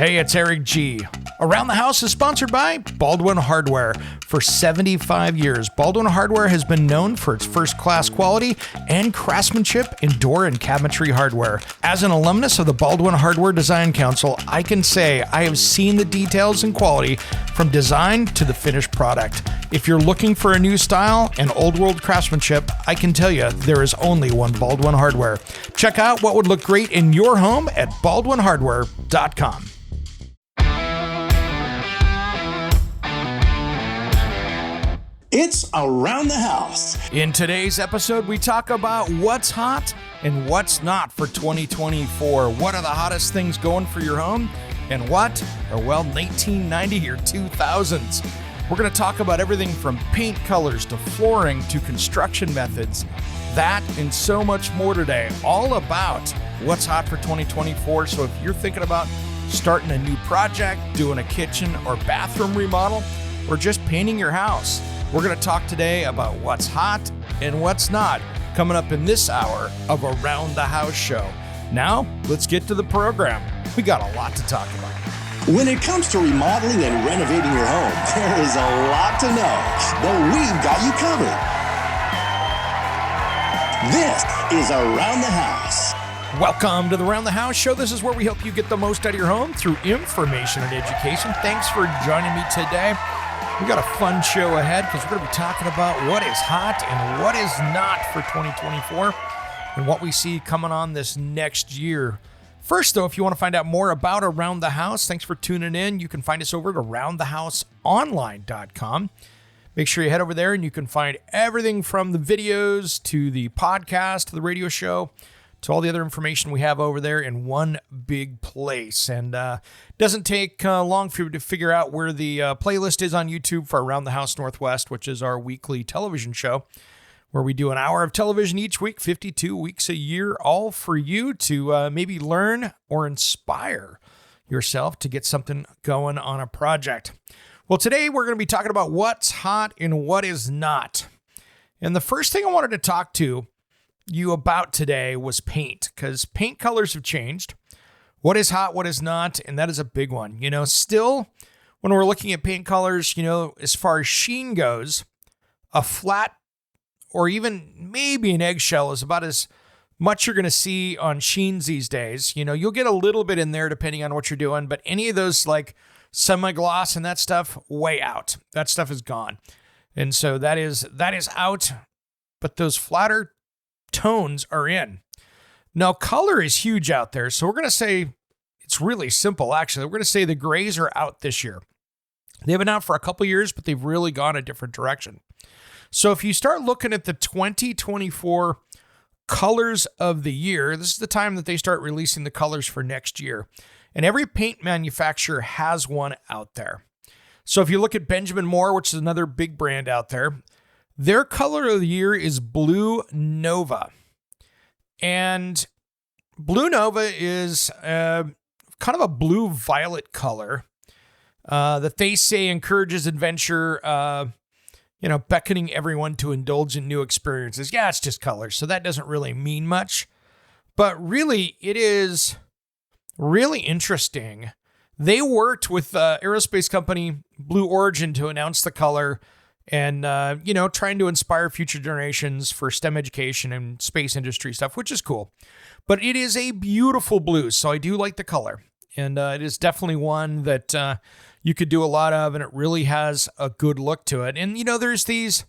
Hey, it's Eric G. Around the House is sponsored by Baldwin Hardware. For 75 years, Baldwin Hardware has been known for its first-class quality and craftsmanship in door and cabinetry hardware. As an alumnus of the Baldwin Hardware Design Council, I can say I have seen the details and quality from design to the finished product. If you're looking for a new style and old-world craftsmanship, I can tell you there is only one Baldwin Hardware. Check out what would look great in your home at baldwinhardware.com. It's Around the House. In today's episode, we talk about what's hot and what's not for 2024. What are the hottest things going for your home? And what are, 1990 or 2000s? We're going to talk about everything from paint colors to flooring to construction methods. That and so much more today, all about what's hot for 2024. So if you're thinking about starting a new project, doing a kitchen or bathroom remodel, or just painting your house, we're going to talk today about what's hot and what's not coming up in this hour of Around the House show. Now, let's get to the program. We got a lot to talk about. When it comes to remodeling and renovating your home, there is a lot to know, but we've got you covered. This is Around the House. Welcome to the Around the House show. This is where we help you get the most out of your home through information and education. Thanks for joining me today. We got a fun show ahead because we're going to be talking about what is hot and what is not for 2024 and what we see coming on this next year. First, though, if you want to find out more about Around the House, thanks for tuning in. You can find us over at aroundthehouseonline.com. Make sure you head over there and you can find everything from the videos to the podcast to the radio show to all the other information we have over there in one big place. And doesn't take long for you to figure out where the playlist is on YouTube for Around the House Northwest, which is our weekly television show, where we do an hour of television each week, 52 weeks a year, all for you to maybe learn or inspire yourself to get something going on a project. Well, today we're going to be talking about what's hot and what is not. And the first thing I wanted to talk to you about today was paint, because paint colors have changed. What is hot, what is not, and that is a big one. You know, still, when we're looking at paint colors, you know, as far as sheen goes, a flat or even maybe an eggshell is about as much you're going to see on sheens these days. You know, you'll get a little bit in there depending on what you're doing, but any of those like semi-gloss and that stuff, way out. That stuff is gone. And so that is out, but those flatter tones are in. Now, color is huge out there, so we're going to say it's really simple, actually. We're going to say the grays are out this year. They've been out for a couple years, but they've really gone a different direction. So if you start looking at the 2024 colors of the year, this is the time that they start releasing the colors for next year. And every paint manufacturer has one out there. So if you look at Benjamin Moore, which is another big brand out there, their color of the year is Blue Nova. And Blue Nova is kind of a blue-violet color that they say encourages adventure, beckoning everyone to indulge in new experiences. Yeah, it's just colors, so that doesn't really mean much. But really, it is really interesting. They worked with aerospace company Blue Origin to announce the color and, trying to inspire future generations for STEM education and space industry stuff, which is cool. But it is a beautiful blue, so I do like the color. And it is definitely one that you could do a lot of, and it really has a good look to it. And, there's these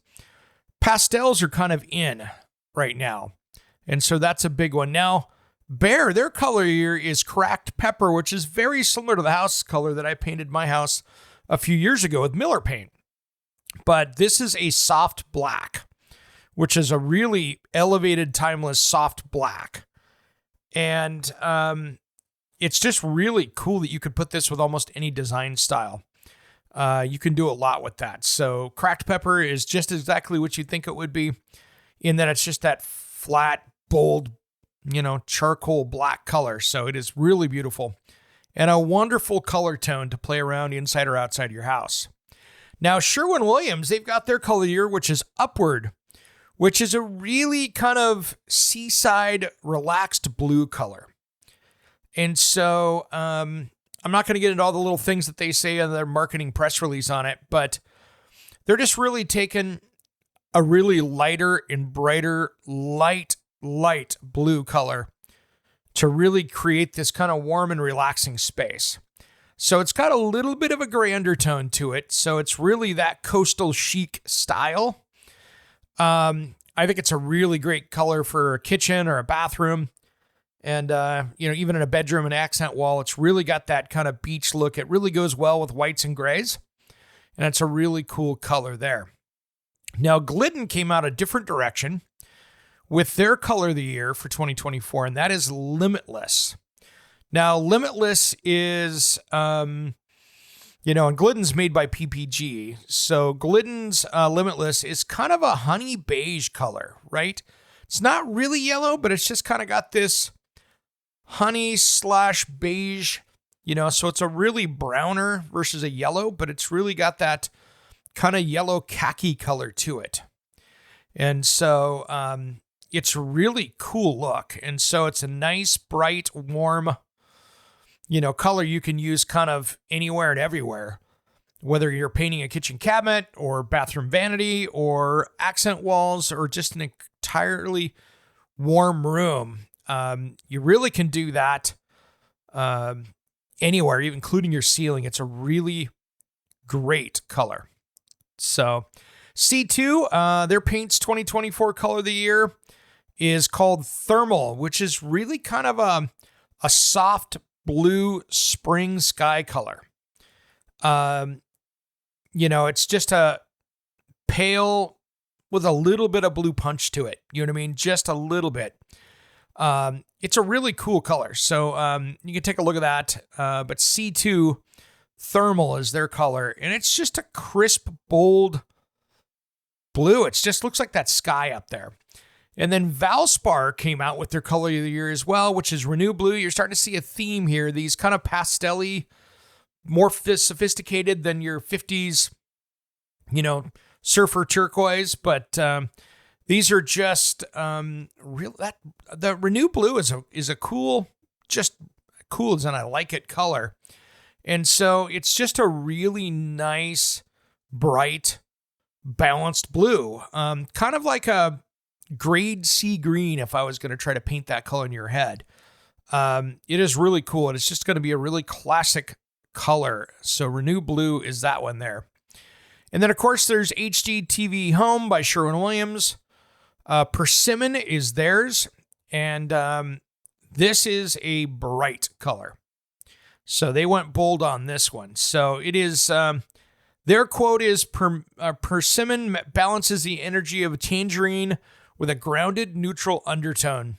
pastels are kind of in right now. And so that's a big one. Now, Behr, their color here is Cracked Pepper, which is very similar to the house color that I painted my house a few years ago with Miller paint. But this is a soft black, which is a really elevated, timeless, soft black. And it's just really cool that you could put this with almost any design style. You can do a lot with that. So Cracked Pepper is just exactly what you think it would be, in that it's just that flat, bold, charcoal black color. So it is really beautiful and a wonderful color tone to play around inside or outside your house. Now, Sherwin-Williams, they've got their color here, which is Upward, which is a really kind of seaside relaxed blue color. And so I'm not going to get into all the little things that they say in their marketing press release on it, but they're just really taking a really lighter and brighter, light blue color to really create this kind of warm and relaxing space. So it's got a little bit of a gray undertone to it. So it's really that coastal chic style. I think it's a really great color for a kitchen or a bathroom. And, even in a bedroom and accent wall, it's really got that kind of beach look. It really goes well with whites and grays. And it's a really cool color there. Now, Glidden came out a different direction with their color of the year for 2024, and that is Limitless. Now, Limitless is, and Glidden's made by PPG. So Glidden's Limitless is kind of a honey beige color, right? It's not really yellow, but it's just kind of got this honey/beige, so it's a really browner versus a yellow, but it's really got that kind of yellow khaki color to it. And so it's a really cool look. And so it's a nice, bright, warm, color you can use kind of anywhere and everywhere, whether you're painting a kitchen cabinet or bathroom vanity or accent walls or just an entirely warm room. You really can do that anywhere, even including your ceiling. It's a really great color. So C2, their paint's 2024 color of the year is called Thermal, which is really kind of a soft blue spring sky color. It's just a pale with a little bit of blue punch to it. You know what I mean? Just a little bit. It's a really cool color. So you can take a look at that. But C2 Thermal is their color. And it's just a crisp, bold blue. It just looks like that sky up there. And then Valspar came out with their color of the year as well, which is Renew Blue. You're starting to see a theme here. These kind of pastel-y, more sophisticated than your 50s, surfer turquoise. But these are just the Renew Blue is a cool, just cool as in I like it color. And so it's just a really nice, bright, balanced blue. Kind of like a grade C green if I was going to try to paint that color in your head. It is really cool, and it's just going to be a really classic color. So Renew Blue is that one there. And then, of course, there's HGTV Home by Sherwin-Williams. Persimmon is theirs, and this is a bright color. So they went bold on this one. So it is, their quote is, Persimmon balances the energy of a tangerine with a grounded, neutral undertone.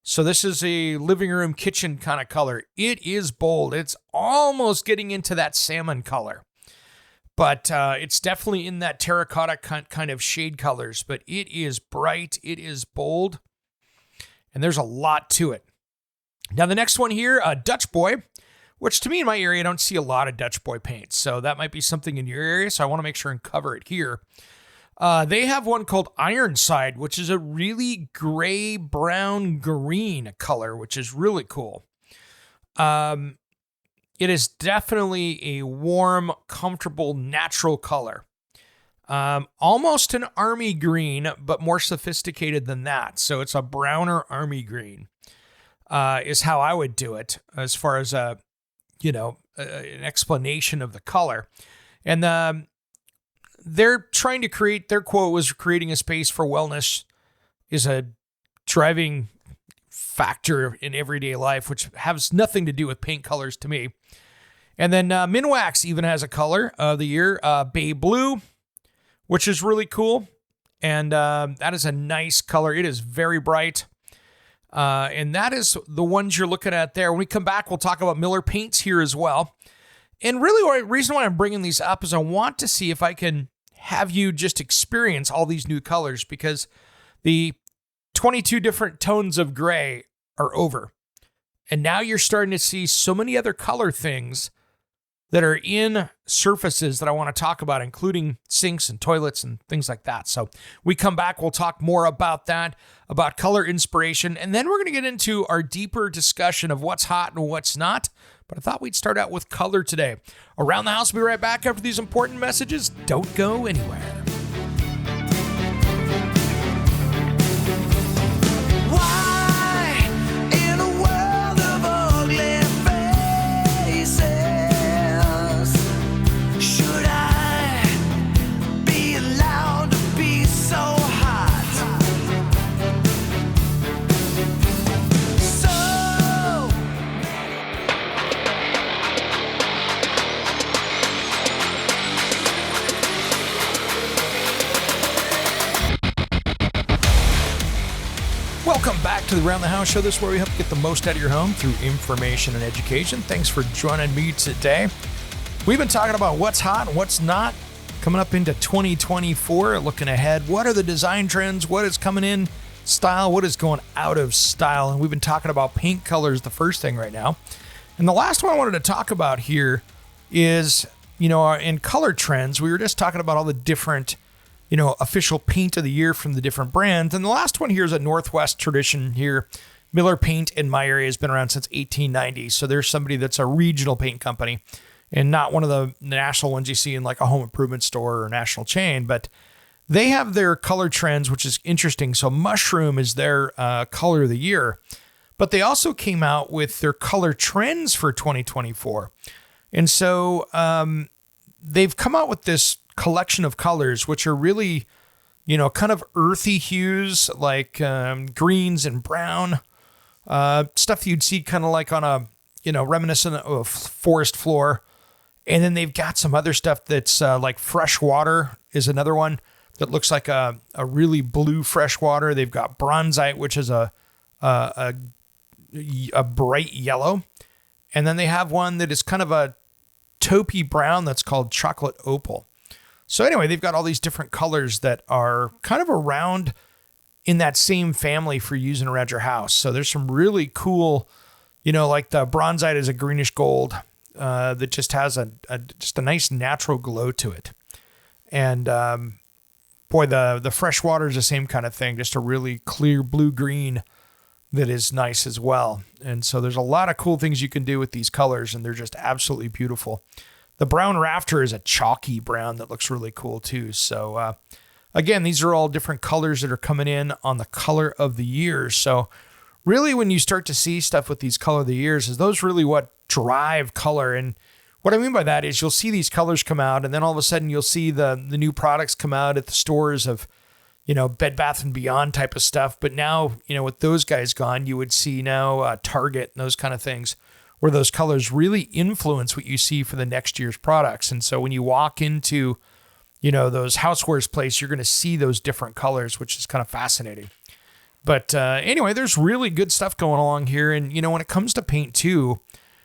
So this is a living room, kitchen kind of color. It is bold. It's almost getting into that salmon color. But it's definitely in that terracotta kind of shade colors. But it is bright. It is bold. And there's a lot to it. Now, the next one here, Dutch Boy, which to me in my area, I don't see a lot of Dutch Boy paints. So that might be something in your area. So I want to make sure and cover it here. They have one called Ironside, which is a really gray, brown, green color, which is really cool. It is definitely a warm, comfortable, natural color. Almost an army green, but more sophisticated than that. So it's a browner army green, is how I would do it as far as an explanation of the color. And they're trying to create, their quote was, creating a space for wellness is a driving factor in everyday life, which has nothing to do with paint colors to me. And then Minwax even has a color of the year, Bay Blue, which is really cool. And that is a nice color. It is very bright. And that is the ones you're looking at there. When we come back, we'll talk about Miller Paints here as well. And really, the reason why I'm bringing these up is I want to see if I can have you just experience all these new colors, because the 22 different tones of gray are over. And now you're starting to see so many other color things that are in surfaces that I want to talk about, including sinks and toilets and things like that. So we come back, we'll talk more about that, about color inspiration, and then we're going to get into our deeper discussion of what's hot and what's not. But I thought we'd start out with color today. Around the House, we'll be right back after these important messages. Don't go anywhere. Welcome back to the Around the House Show. This is where we help you get the most out of your home through information and education. Thanks for joining me today. We've been talking about what's hot and what's not coming up into 2024, looking ahead. What are the design trends? What is coming in style? What is going out of style? And we've been talking about paint colors, the first thing right now. And the last one I wanted to talk about here is, in color trends, we were just talking about all the different official paint of the year from the different brands. And the last one here is a Northwest tradition here. Miller Paint in my area has been around since 1890. So there's somebody that's a regional paint company and not one of the national ones you see in like a home improvement store or national chain, but they have their color trends, which is interesting. So mushroom is their color of the year, but they also came out with their color trends for 2024. And so they've come out with this collection of colors, which are really, kind of earthy hues like greens and brown, stuff you'd see kind of like on a, reminiscent of a forest floor. And then they've got some other stuff that's like fresh water is another one that looks like a really blue fresh water. They've got bronzite, which is a bright yellow. And then they have one that is kind of a taupey brown that's called chocolate opal. So anyway, they've got all these different colors that are kind of around in that same family for using around your house. So there's some really cool, like the bronzite is a greenish gold that just has a nice natural glow to it. And the fresh water is the same kind of thing, just a really clear blue-green that is nice as well. And so there's a lot of cool things you can do with these colors, and they're just absolutely beautiful. The brown rafter is a chalky brown that looks really cool too. So again, these are all different colors that are coming in on the color of the year. So really when you start to see stuff with these color of the years, is those really what drive color. And what I mean by that is you'll see these colors come out, and then all of a sudden you'll see the new products come out at the stores of, Bed Bath & Beyond type of stuff. But now, with those guys gone, you would see now Target and those kind of things, where those colors really influence what you see for the next year's products. And so when you walk into, those housewares place, you're going to see those different colors, which is kind of fascinating. But anyway, there's really good stuff going along here. And, when it comes to paint too,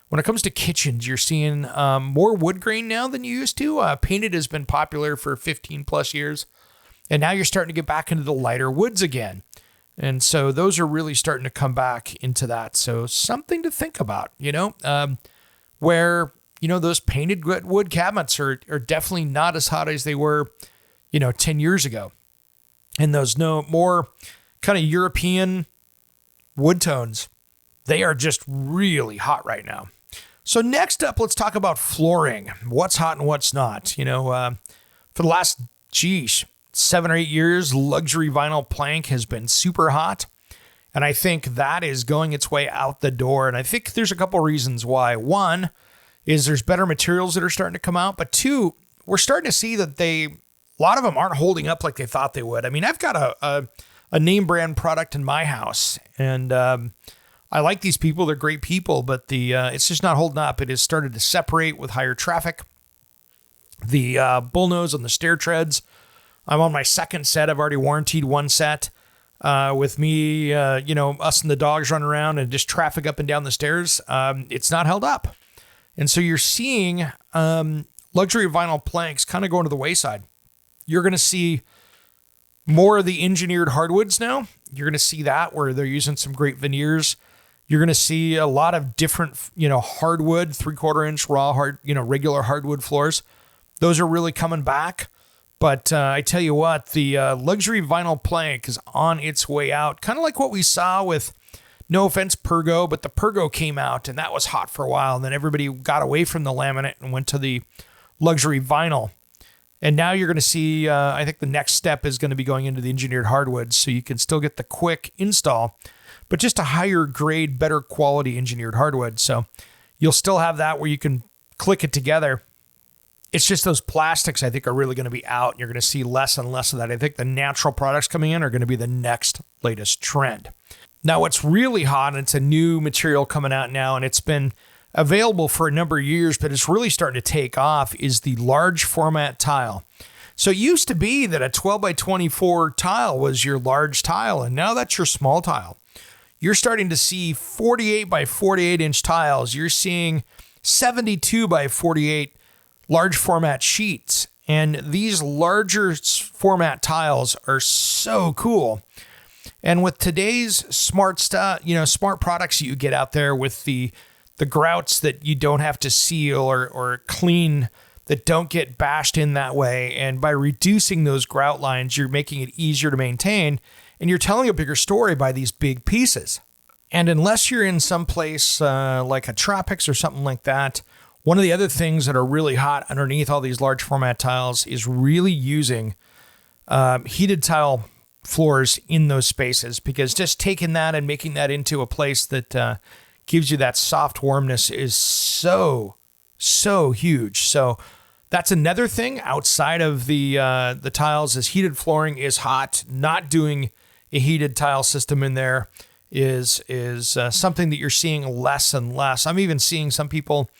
when it comes to kitchens, you're seeing more wood grain now than you used to. Painted has been popular for 15 plus years. And now you're starting to get back into the lighter woods again. And so those are really starting to come back into that. So something to think about, where, those painted wood cabinets are definitely not as hot as they were, 10 years ago. And those more kind of European wood tones, they are just really hot right now. So next up, let's talk about flooring. What's hot and what's not. For the last, 7 or 8 years, luxury vinyl plank has been super hot. And I think that is going its way out the door. And I think there's a couple reasons why. One is there's better materials that are starting to come out. But two, we're starting to see that a lot of them aren't holding up like they thought they would. I mean, I've got a name brand product in my house. And I like these people. They're great people. But it's just not holding up. It has started to separate with higher traffic. The bullnose on the stair treads, I'm on my second set. I've already warrantied one set with me, us and the dogs running around and just traffic up and down the stairs. It's not held up. And so you're seeing luxury vinyl planks kind of going to the wayside. You're going to see more of the engineered hardwoods now. You're going to see that where they're using some great veneers You're going to see a lot of different, hardwood, 3/4 inch raw hard, regular hardwood floors. Those are really coming back. But I tell you what, the luxury vinyl plank is on its way out. Kind of like what we saw with, no offense, Pergo, but the Pergo came out and that was hot for a while. And then everybody got away from the laminate and went to the luxury vinyl. And now you're going to see, I think the next step is going to be going into the engineered hardwoods. So you can still get the quick install, but just a higher grade, better quality engineered hardwood. So you'll still have that where you can click it together. It's just those plastics, I think, are really going to be out. You're going to see less and less of that. I think the natural products coming in are going to be the next latest trend. Now, what's really hot, and it's a new material coming out now, and it's been available for a number of years, but it's really starting to take off, is the large format tile. So it used to be that a 12 by 24 tile was your large tile, and now that's your small tile. You're starting to see 48 by 48 inch tiles. You're seeing 72 by 48 large format sheets. And these larger format tiles are so cool. And with today's smart stuff, smart products you get out there with the grouts that you don't have to seal or clean, that don't get bashed in that way. And by reducing those grout lines, you're making it easier to maintain. And you're telling a bigger story by these big pieces. And unless you're in some place like a tropics or something like that, one of the other things that are really hot underneath all these large format tiles is really using heated tile floors in those spaces, because just taking that and making that into a place that gives you that soft warmness is so huge. So that's another thing outside of the tiles is heated flooring is hot. Not doing a heated tile system in there is something that you're seeing less and less. I'm even seeing some people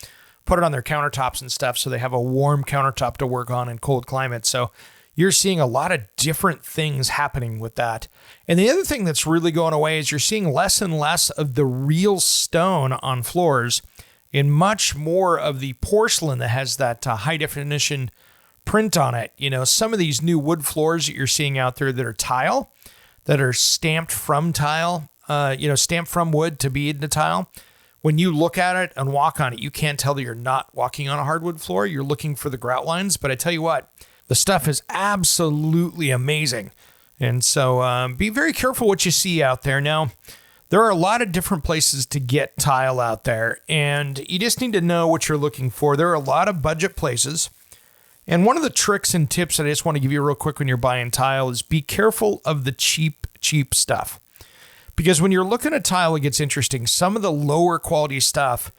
put it on their countertops and stuff so they have a warm countertop to work on in cold climates. So you're seeing a lot of different things happening with that. And the other thing that's really going away is you're seeing less and less of the real stone on floors and much more of the porcelain that has that high definition print on it. Some of these new wood floors that you're seeing out there that are tile, that are stamped from tile, stamped from wood to be into tile. When you look at it and walk on it, you can't tell that you're not walking on a hardwood floor. You're looking for the grout lines. But I tell you what, the stuff is absolutely amazing. And so be very careful what you see out there. Now, there are a lot of different places to get tile out there, and you just need to know what you're looking for. There are a lot of budget places. And one of the tricks and tips that I just want to give you real quick when you're buying tile is be careful of the cheap stuff. Because when you're looking at tile, it gets interesting. Some of the lower quality stuff,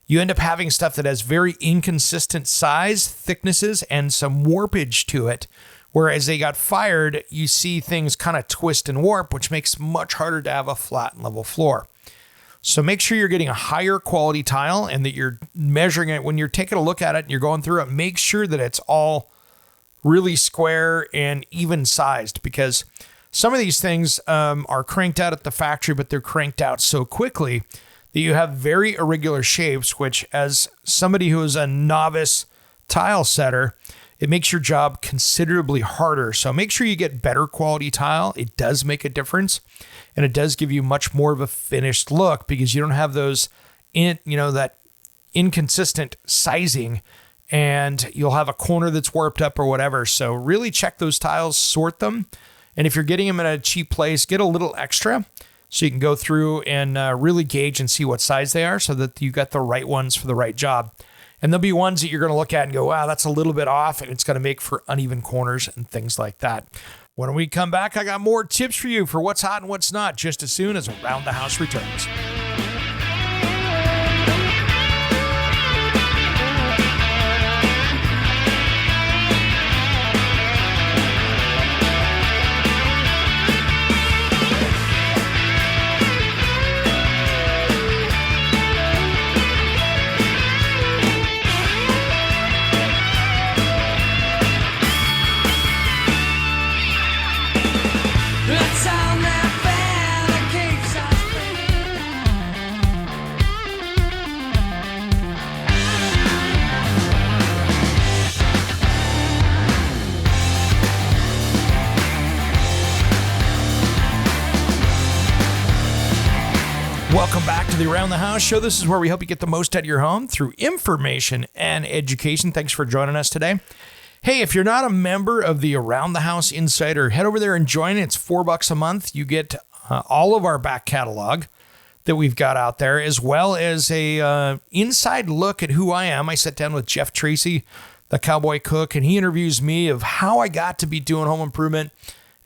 you end up having stuff that has very inconsistent size, thicknesses, and some warpage to it. Whereas they got fired, you see things kind of twist and warp, which makes it much harder to have a flat and level floor. So make sure you're getting a higher quality tile and that you're measuring it. When you're taking a look at it and you're going through it, make sure that it's all really square and even sized, because some of these things are cranked out at the factory, but they're cranked out so quickly that you have very irregular shapes, which as somebody who is a novice tile setter, it makes your job considerably harder. So make sure you get better quality tile. It does make a difference, and it does give you much more of a finished look because you don't have those that inconsistent sizing, and you'll have a corner that's warped up or whatever. So really check those tiles, sort them. And if you're getting them in a cheap place, get a little extra so you can go through and really gauge and see what size they are so that you got the right ones for the right job. And there'll be ones that you're going to look at and go, wow, that's a little bit off, and it's going to make for uneven corners and things like that. When we come back, I got more tips for you for what's hot and what's not just as soon as Around the House returns. the Around the House show. This is where we help you get the most out of your home through information and education. Thanks for joining us today. Hey, if you're not a member of the Around the House Insider, head over there and join. It's $4 a month. You get all of our back catalog that we've got out there, as well as a inside look at who I am. I sat down with Jeff Tracy, the cowboy cook, and he interviews me of how I got to be doing home improvement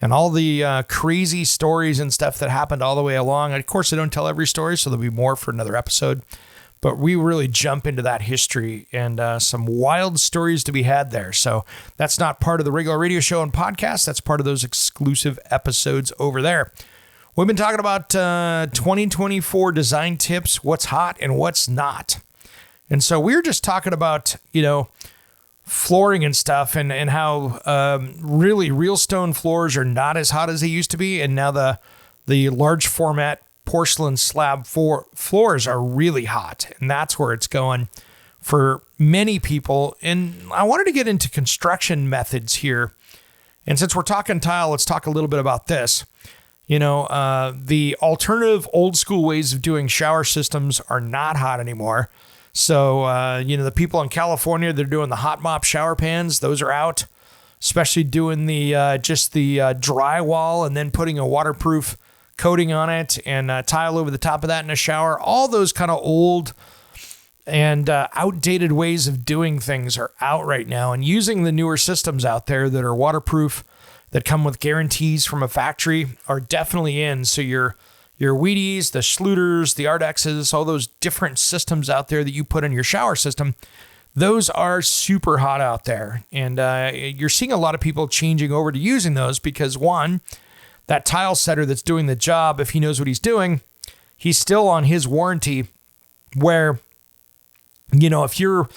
and all the crazy stories and stuff that happened all the way along. Of course, I don't tell every story, so there'll be more for another episode. But we really jump into that history and some wild stories to be had there. So that's not part of the regular radio show and podcast. That's part of those exclusive episodes over there. We've been talking about 2024 design tips, what's hot and what's not. And so we were just talking about, flooring and stuff and how really real stone floors are not as hot as they used to be. And now the large format porcelain slab floors are really hot. And that's where it's going for many people. And I wanted to get into construction methods here. And since we're talking tile, let's talk a little bit about this. The alternative old school ways of doing shower systems are not hot anymore. So, the people in California, they're doing the hot mop shower pans. Those are out, especially doing the drywall and then putting a waterproof coating on it and tile over the top of that in a shower. All those kind of old and outdated ways of doing things are out right now, and using the newer systems out there that are waterproof, that come with guarantees from a factory, are definitely in. So your Wheaties, the Schluters, the Ardexes, all those different systems out there that you put in your shower system, those are super hot out there. And you're seeing a lot of people changing over to using those because, one, that tile setter that's doing the job, if he knows what he's doing, he's still on his warranty, where, if you're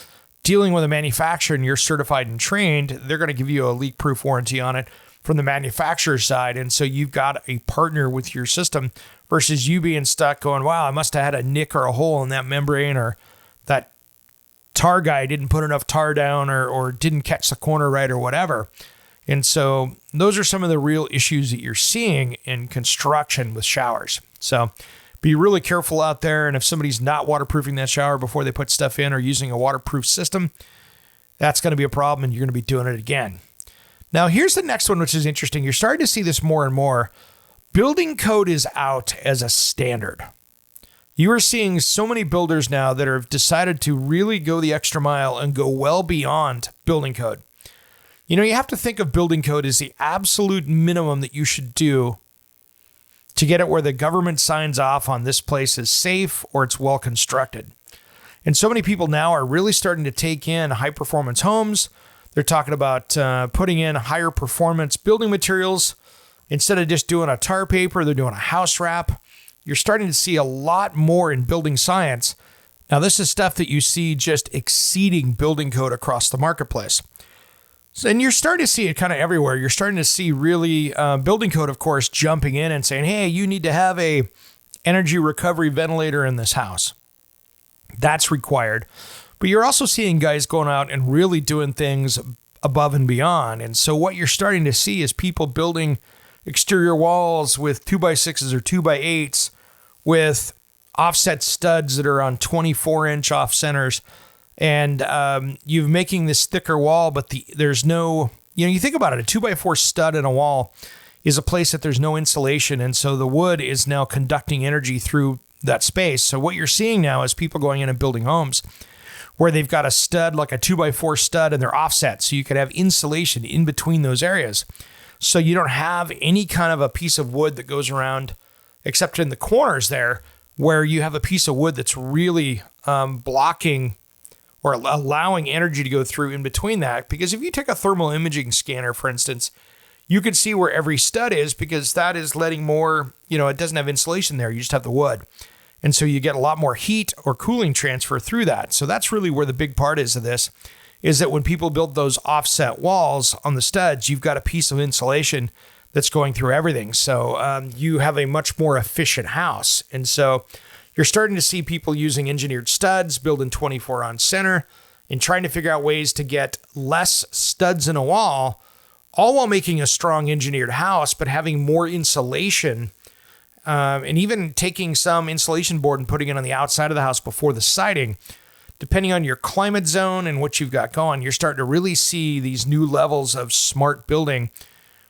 dealing with a manufacturer and you're certified and trained, they're going to give you a leak-proof warranty on it from the manufacturer's side. And so you've got a partner with your system versus you being stuck going, wow, I must have had a nick or a hole in that membrane, or that tar guy didn't put enough tar down, or didn't catch the corner right, or whatever. And so those are some of the real issues that you're seeing in construction with showers. So be really careful out there. And if somebody's not waterproofing that shower before they put stuff in, or using a waterproof system, that's going to be a problem, and you're going to be doing it again. Now, here's the next one, which is interesting. You're starting to see this more and more. Building code is out as a standard. You are seeing so many builders now that have decided to really go the extra mile and go well beyond building code. You have to think of building code as the absolute minimum that you should do to get it where the government signs off on this place is safe or it's well constructed. And so many people now are really starting to take in high performance homes. They're talking about putting in higher performance building materials. Instead of just doing a tar paper, they're doing a house wrap. You're starting to see a lot more in building science. Now, this is stuff that you see just exceeding building code across the marketplace. And you're starting to see it kind of everywhere. You're starting to see really building code, of course, jumping in and saying, hey, you need to have a energy recovery ventilator in this house. That's required. But you're also seeing guys going out and really doing things above and beyond. And so what you're starting to see is people building exterior walls with 2x6s or 2x8s with offset studs that are on 24-inch off centers. And you're making this thicker wall, but there's no, you think about it, a 2x4 stud in a wall is a place that there's no insulation. And so the wood is now conducting energy through that space. So what you're seeing now is people going in and building homes where they've got a stud, like a 2x4 stud, and they're offset. So you could have insulation in between those areas. So you don't have any kind of a piece of wood that goes around, except in the corners there, where you have a piece of wood that's really blocking or allowing energy to go through in between that. Because if you take a thermal imaging scanner, for instance, you can see where every stud is, because that is letting more, it doesn't have insulation there. You just have the wood. And so you get a lot more heat or cooling transfer through that. So that's really where the big part is of this, is that when people build those offset walls on the studs, you've got a piece of insulation that's going through everything. So you have a much more efficient house. And so you're starting to see people using engineered studs, building 24 on center, and trying to figure out ways to get less studs in a wall, all while making a strong engineered house, but having more insulation and even taking some insulation board and putting it on the outside of the house before the siding, depending on your climate zone and what you've got going, you're starting to really see these new levels of smart building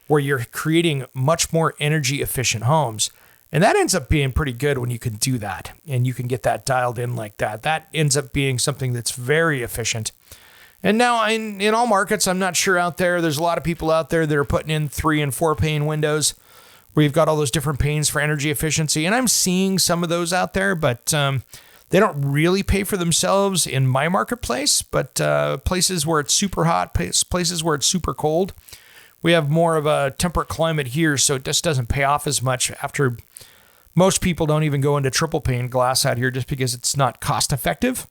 where you're creating much more energy efficient homes. And that ends up being pretty good when you can do that and you can get that dialed in like that. That ends up being something that's very efficient. And now in all markets, I'm not sure out there, there's a lot of people out there that are putting in 3 and 4 pane windows where you've got all those different panes for energy efficiency. And I'm seeing some of those out there, but they don't really pay for themselves in my marketplace. But places where it's super hot, places where it's super cold, we have more of a temperate climate here, so it just doesn't pay off as much after most people don't even go into triple pane glass out here just because it's not cost effective.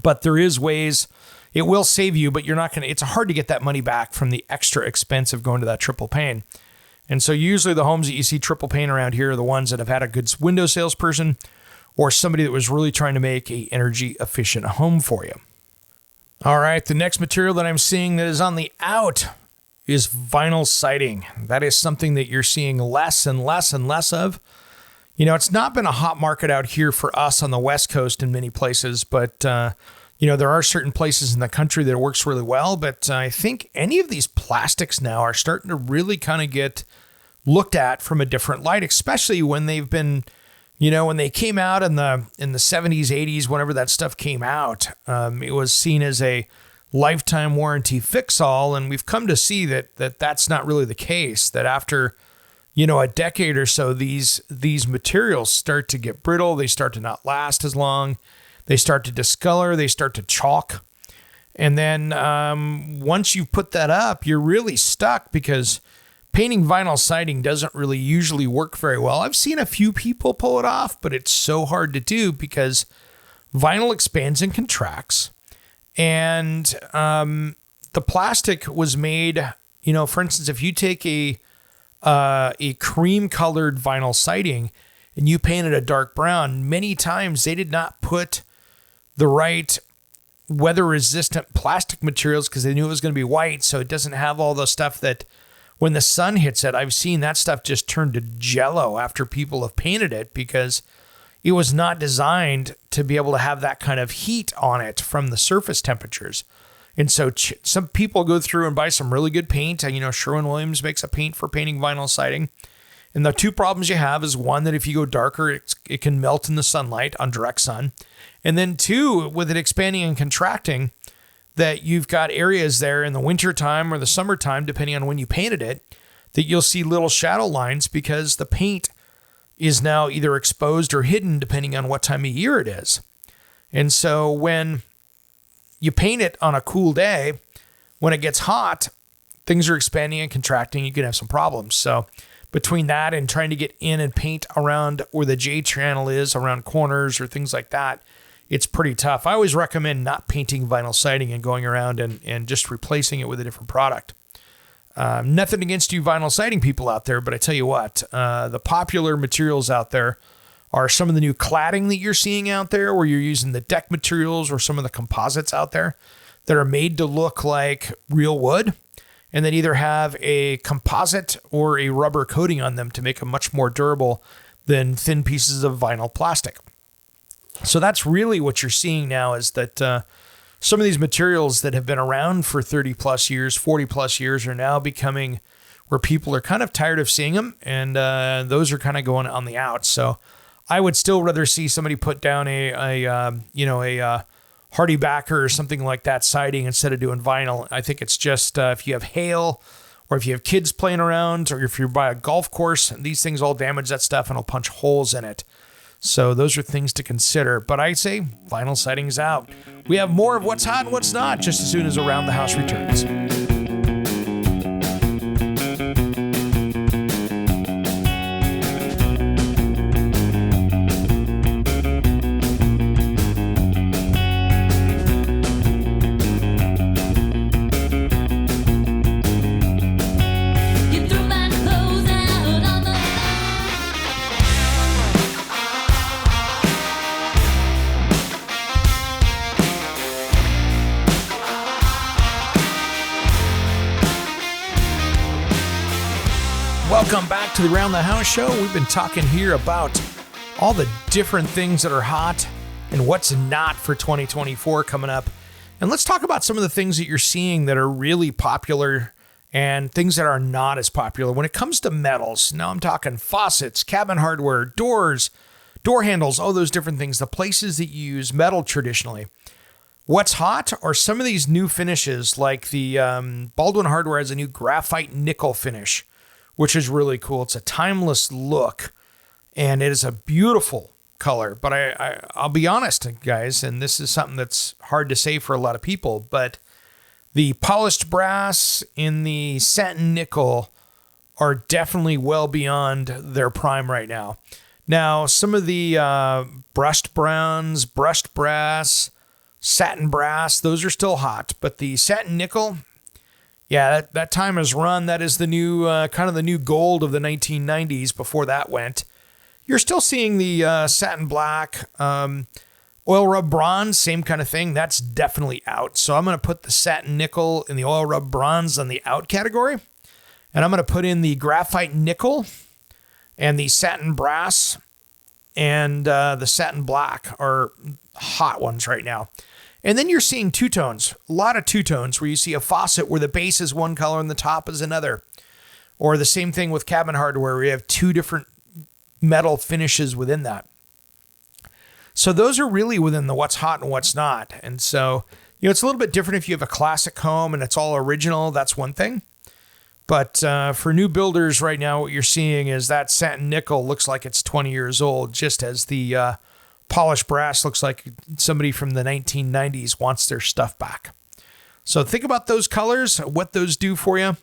But there is ways it will save you, but you're not going to, it's hard to get that money back from the extra expense of going to that triple pane. And so usually the homes that you see triple pane around here are the ones that have had a good window salesperson or somebody that was really trying to make a energy efficient home for you. All right, the next material that I'm seeing that is on the out is vinyl siding. That is something that you're seeing less and less and less of. You know, it's not been a hot market out here for us on the West Coast in many places, but, there are certain places in the country that it works really well. But I think any of these plastics now are starting to really kind of get looked at from a different light, especially when they've been, when they came out in the 70s, 80s, whenever that stuff came out, it was seen as a lifetime warranty fix-all, and we've come to see that that's not really the case, that after a decade or so, these materials start to get brittle, they start to not last as long, they start to discolor, they start to chalk, and then once you put that up, you're really stuck because painting vinyl siding doesn't really usually work very well. I've seen a few people pull it off, but it's so hard to do because vinyl expands and contracts. And the plastic was made, for instance, if you take a cream colored vinyl siding and you paint it a dark brown, many times they did not put the right weather resistant plastic materials because they knew it was going to be white. So it doesn't have all the stuff that when the sun hits it, I've seen that stuff just turn to jello after people have painted it because it was not designed to be able to have that kind of heat on it from the surface temperatures. And so some people go through and buy some really good paint. Sherwin-Williams makes a paint for painting vinyl siding. And the two problems you have is one, that if you go darker, it can melt in the sunlight on direct sun. And then two, with it expanding and contracting, that you've got areas there in the wintertime or the summertime, depending on when you painted it, that you'll see little shadow lines because the paint is now either exposed or hidden depending on what time of year it is. And so when you paint it on a cool day, when it gets hot, things are expanding and contracting, you can have some problems. So between that and trying to get in and paint around where the J channel is, around corners or things like that, it's pretty tough. I always recommend not painting vinyl siding and going around and just replacing it with a different product. Nothing against you vinyl siding people out there, but I tell you what, the popular materials out there are some of the new cladding that you're seeing out there where you're using the deck materials or some of the composites out there that are made to look like real wood and that either have a composite or a rubber coating on them to make them much more durable than thin pieces of vinyl plastic. So that's really what you're seeing now is that some of these materials that have been around for 30 plus years, 40 plus years are now becoming where people are kind of tired of seeing them, and those are kind of going on the out. So I would still rather see somebody put down a hardy backer or something like that siding instead of doing vinyl. I think it's just if you have hail or if you have kids playing around or if you're by a golf course, these things all damage that stuff and will punch holes in it. So those are things to consider. But I say vinyl siding's out. We have more of what's hot and what's not just as soon as Around the House returns. Welcome back to the Around the House Show. We've been talking here about all the different things that are hot and what's not for 2024 coming up. And let's talk about some of the things that you're seeing that are really popular and things that are not as popular. When it comes to metals, now I'm talking faucets, cabinet hardware, doors, door handles, all those different things, the places that you use metal traditionally. What's hot are some of these new finishes, like the Baldwin Hardware has a new graphite nickel finish, which is really cool. It's a timeless look, and it is a beautiful color. But I'll be honest, guys, and this is something that's hard to say for a lot of people, but the polished brass in the satin nickel are definitely well beyond their prime right now. Now, some of the brushed browns, brushed brass, satin brass, those are still hot, but the satin nickel, yeah, that time has run. That is the new kind of the new gold of the 1990s before that went. You're still seeing the satin black, oil rub bronze, same kind of thing. That's definitely out. So I'm going to put the satin nickel and the oil rub bronze on the out category. And I'm going to put in the graphite nickel and the satin brass and the satin black are hot ones right now. And then you're seeing two-tones, a lot of two-tones where you see a faucet where the base is one color and the top is another. Or the same thing with cabinet hardware where you have two different metal finishes within that. So those are really within the what's hot and what's not. And so, it's a little bit different if you have a classic home and it's all original, that's one thing. But for new builders right now, what you're seeing is that satin nickel looks like it's 20 years old, just as the polished brass looks like somebody from the 1990s wants their stuff back. So think about those colors, what those do for you.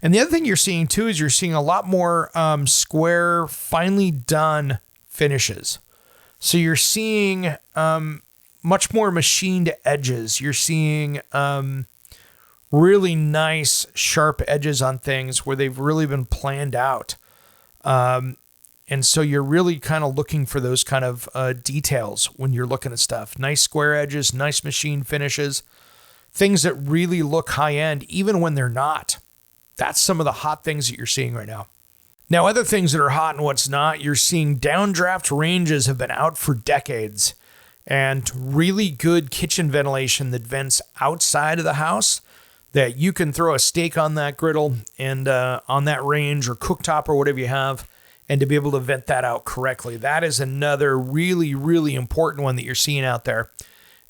And the other thing you're seeing too is you're seeing a lot more square, finely done finishes. So you're seeing much more machined edges. You're seeing really nice, sharp edges on things where they've really been planned out. And so you're really kind of looking for those kind of details when you're looking at stuff. Nice square edges, nice machine finishes, things that really look high-end, even when they're not. That's some of the hot things that you're seeing right now. Now, other things that are hot and what's not, you're seeing downdraft ranges have been out for decades, and really good kitchen ventilation that vents outside of the house, that you can throw a steak on that griddle and on that range or cooktop or whatever you have, and to be able to vent that out correctly. That is another really, really important one that you're seeing out there,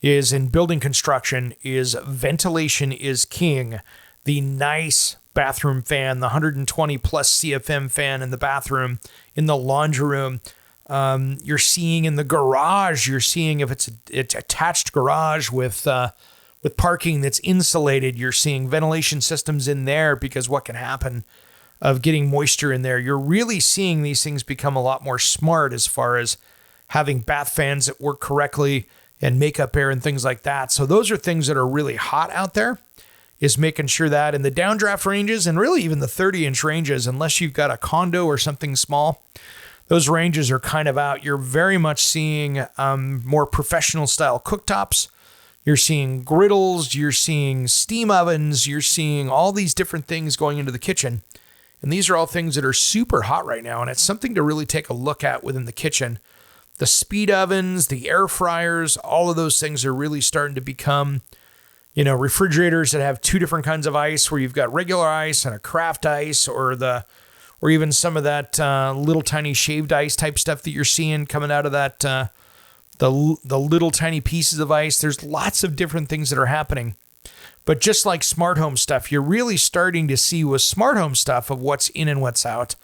is in building construction, is ventilation is king. The nice bathroom fan, the 120 plus CFM fan in the bathroom, in the laundry room. You're seeing in the garage, you're seeing if it's attached garage with parking that's insulated, you're seeing ventilation systems in there, because what can happen of getting moisture in there. You're really seeing these things become a lot more smart as far as having bath fans that work correctly and makeup air and things like that. So those are things that are really hot out there, is making sure that in the downdraft ranges, and really even the 30-inch ranges, unless you've got a condo or something small, those ranges are kind of out. You're very much seeing more professional style cooktops. You're seeing griddles, you're seeing steam ovens, you're seeing all these different things going into the kitchen. And these are all things that are super hot right now, and it's something to really take a look at within the kitchen. The speed ovens, the air fryers, all of those things are really starting to become, refrigerators that have two different kinds of ice, where you've got regular ice and a craft ice, or even some of that little tiny shaved ice type stuff that you're seeing coming out of that, the little tiny pieces of ice. There's lots of different things that are happening. But just like smart home stuff, you're really starting to see with smart home stuff of what's in and what's out.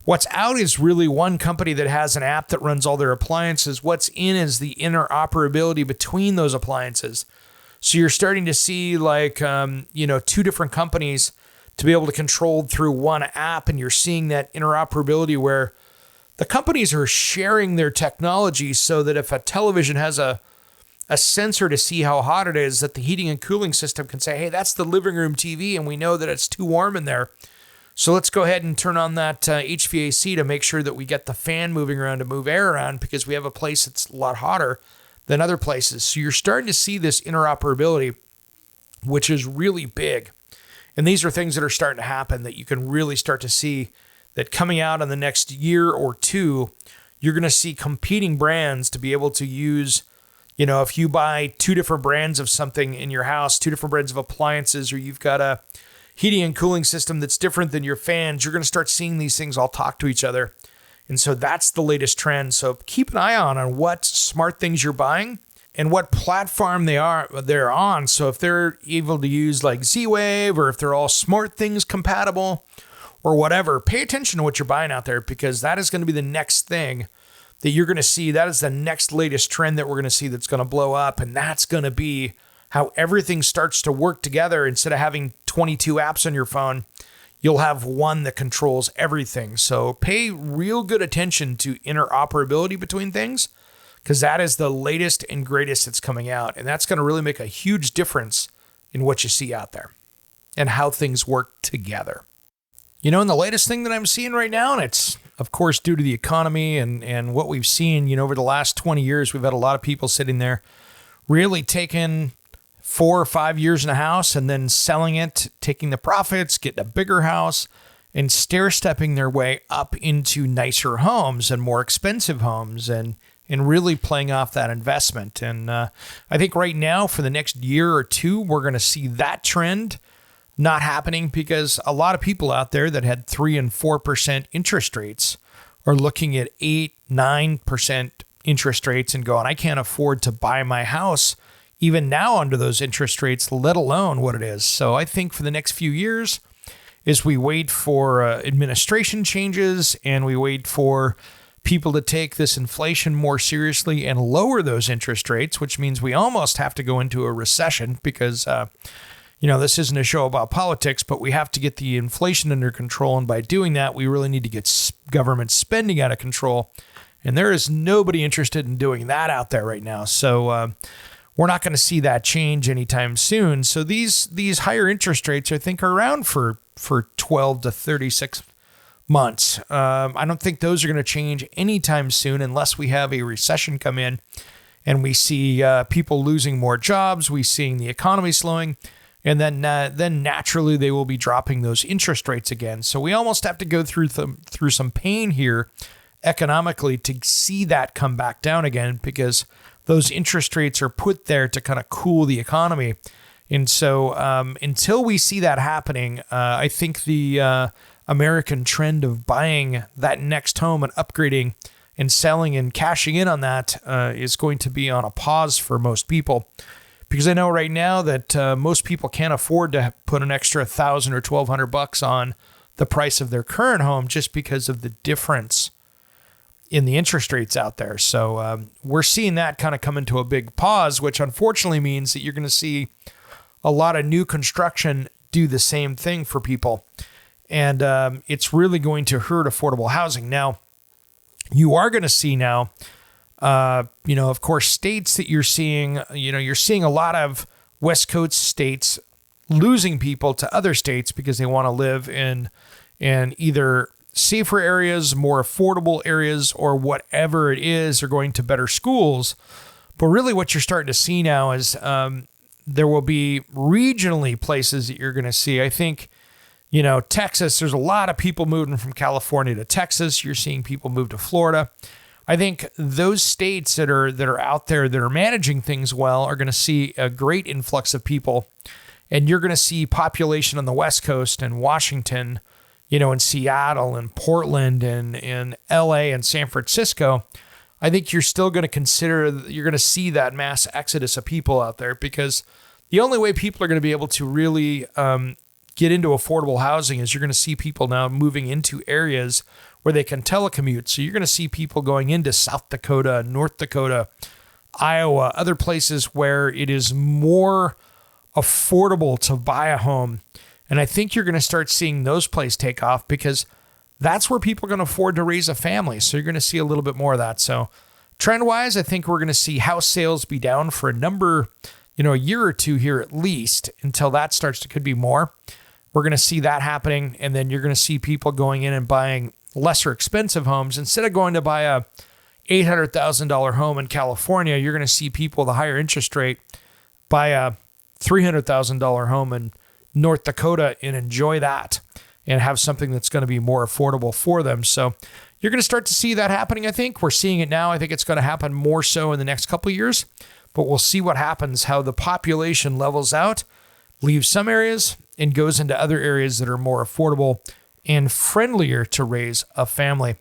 What's out is really one company that has an app that runs all their appliances. What's in is the interoperability between those appliances. So you're starting to see two different companies to be able to control through one app, and you're seeing that interoperability where the companies are sharing their technology so that if a television has a sensor to see how hot it is, that the heating and cooling system can say, hey, that's the living room TV, and we know that it's too warm in there. So let's go ahead and turn on that HVAC to make sure that we get the fan moving around to move air around, because we have a place that's a lot hotter than other places. So you're starting to see this interoperability, which is really big. And these are things that are starting to happen that you can really start to see that coming out in the next year or two, you're going to see competing brands to be able to use, if you buy 2 different brands of something in your house, 2 different brands of appliances, or you've got a heating and cooling system that's different than your fans, you're going to start seeing these things all talk to each other. And so that's the latest trend. So keep an eye on what smart things you're buying and what platform they're on. So if they're able to use like Z-Wave, or if they're all SmartThings compatible or whatever, pay attention to what you're buying out there, because that is going to be the next thing that you're going to see. That is the next latest trend that we're going to see that's going to blow up. And that's going to be how everything starts to work together. Instead of having 22 apps on your phone, you'll have one that controls everything. So pay real good attention to interoperability between things, because that is the latest and greatest that's coming out. And that's going to really make a huge difference in what you see out there and how things work together. And the latest thing that I'm seeing right now, and it's, of course, due to the economy and what we've seen, over the last 20 years, we've had a lot of people sitting there really taking 4 or 5 years in a house and then selling it, taking the profits, getting a bigger house, and stair-stepping their way up into nicer homes and more expensive homes, and really playing off that investment. And I think right now, for the next year or two, we're going to see that trend not happening, because a lot of people out there that had 3 and 4% interest rates are looking at 8, 9% interest rates and going, I can't afford to buy my house even now under those interest rates, let alone what it is. So I think for the next few years, as we wait for administration changes and we wait for people to take this inflation more seriously and lower those interest rates, which means we almost have to go into a recession, because this isn't a show about politics, but we have to get the inflation under control. And by doing that, we really need to get government spending out of control. And there is nobody interested in doing that out there right now. So we're not going to see that change anytime soon. So these higher interest rates, I think, are around for 12 to 36 months. I don't think those are going to change anytime soon, unless we have a recession come in and we see people losing more jobs, we seeing the economy slowing. And then naturally they will be dropping those interest rates again. So we almost have to go through some pain here economically to see that come back down again, because those interest rates are put there to kind of cool the economy. And so until we see that happening, I think the American trend of buying that next home and upgrading and selling and cashing in on that is going to be on a pause for most people. Because I know right now that most people can't afford to put an extra $1,000 or $1,200 on the price of their current home, just because of the difference in the interest rates out there. So we're seeing that kind of come into a big pause, which unfortunately means that you're going to see a lot of new construction do the same thing for people. And it's really going to hurt affordable housing. Now, you are going to see now, of course, states that you're seeing a lot of West Coast states losing people to other states because they want to live in either safer areas, more affordable areas, or whatever it is, they're going to better schools. But really what you're starting to see now is there will be regionally places that you're going to see. I think, Texas, there's a lot of people moving from California to Texas. You're seeing people move to Florida. I think those states that are out there that are managing things well are going to see a great influx of people. And you're going to see population on the West Coast and Washington, in Seattle and Portland and in LA and San Francisco. I think you're still going to you're going to see that mass exodus of people out there, because the only way people are going to be able to really get into affordable housing is you're going to see people now moving into areas where they can telecommute. So you're going to see people going into South Dakota, North Dakota, Iowa, other places where it is more affordable to buy a home. And I think you're going to start seeing those places take off, because that's where people are going to afford to raise a family. So you're going to see a little bit more of that. So trend-wise, I think we're going to see house sales be down for a year or two here at least, until that starts to, could be more. We're going to see that happening. And then you're going to see people going in and buying lesser expensive homes. Instead of going to buy a $800,000 home in California, you're going to see people with a higher interest rate buy a $300,000 home in North Dakota and enjoy that. and have something that's going to be more affordable for them. So you're going to start to see that happening, I think. We're seeing it now. I think it's going to happen more so in the next couple of years, but we'll see what happens, how the population levels out, leaves some areas, and goes into other areas that are more affordable and friendlier to raise a family.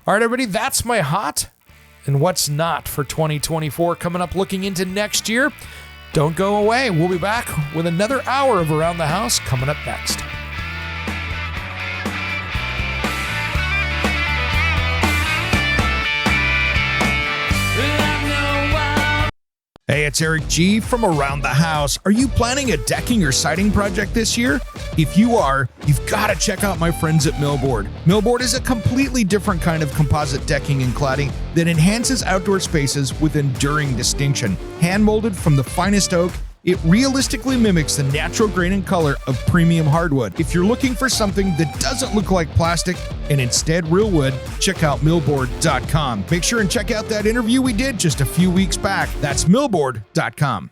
All right, everybody, that's my hot and what's not for 2024 coming up, looking into next year. Don't go away. We'll be back with another hour of Around the House coming up next. Hey, it's Eric G. from Around the House. Are you planning a decking or siding project this year? If you are, you've got to check out my friends at Millboard. Millboard is a completely different kind of composite decking and cladding that enhances outdoor spaces with enduring distinction. Hand-molded from the finest oak, it realistically mimics the natural grain and color of premium hardwood. If you're looking for something that doesn't look like plastic and instead real wood, check out millboard.com. Make sure and check out that interview we did just a few weeks back. That's millboard.com.